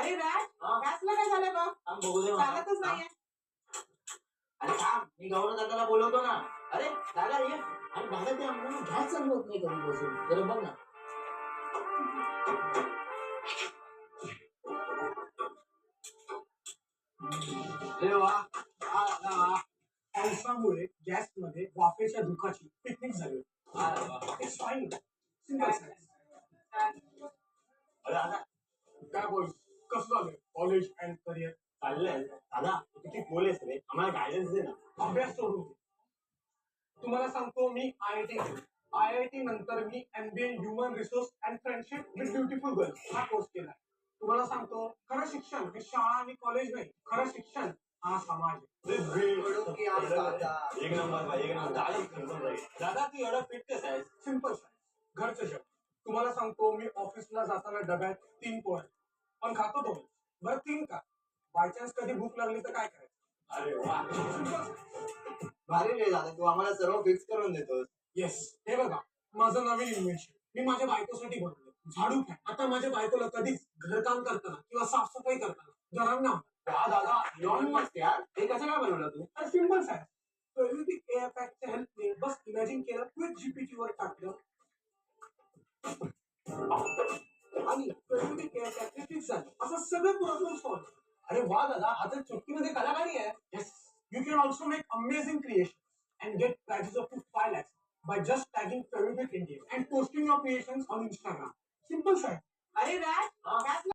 अरे राज हा? गॅसला काय झालं बघ थांब बघू दे मला. चालतच नाहीये. अरे थांब, मी गौरव दादाला बोलवतो ना. अरे दादा ये. अरे दादा ते आम्हाला गॅस चालू होत नाही कधी बसून. जरा बघ ना. अरे वा वा, वा, वा. पावसामुळे गॅसमध्ये वाफेच्या धुकाची पिकनिक झाली. It's fine. Simple science. अरे दादा काय बोल, कसं झालं कॉलेज अँड करिअर? चाललंय. दादा तू किती बोल आहेस रे, आम्हाला गायडन्स दे ना. अभ्यास सोडून दे. तुम्हाला सांगतो मी आय आय टी नंतर मी MBA human resource and friendship with beautiful girls हा कोर्स केला. तुम्हाला सांगतो खरं शिक्षण हे शाळा आणि कॉलेज नाही, खरं शिक्षण हा समाज आहे. एक नंबर भाई, एक नंबर. दादा confirm भाई. दादा तू एवढा फिट कसं आहेस? सिंपल सायन्स, घरचं जग. तुम्हाला सांगतो मी ऑफिसला जाताना डब्यात 3 पोळ्या पण खातो 2. बरं 3 का? बाय चान्स कधी भूक लागली तर काय करायचं? अरे वा, सिंपल. भारी रे दादा, तू आम्हाला सर्व फिक्स करून देतोस. येस, हे बघा माझं नवीन इन्व्हेन्शन मी माझ्या बायकोसाठी बनवलं. झाडू फॅन. आता माझ्या बायकोला कधीच घरकाम करताना किंवा साफसफाई करताना गरम ना. वा दादा, लॉन मस्त यार. हे कसं काय बनवलं तू? अरे सिंपल सायन्स. प्रायोगिक एअर पॅकच्या हेल्पने बस इमॅजिन केलं, क्विक जीपीटी वर टाकलं आणि प्रायोगिक एअर पॅक फिक्स झालं. असं सगळं प्रॉब्लेम सॉल्व्ह. अरे वा दादा, आता चुटकी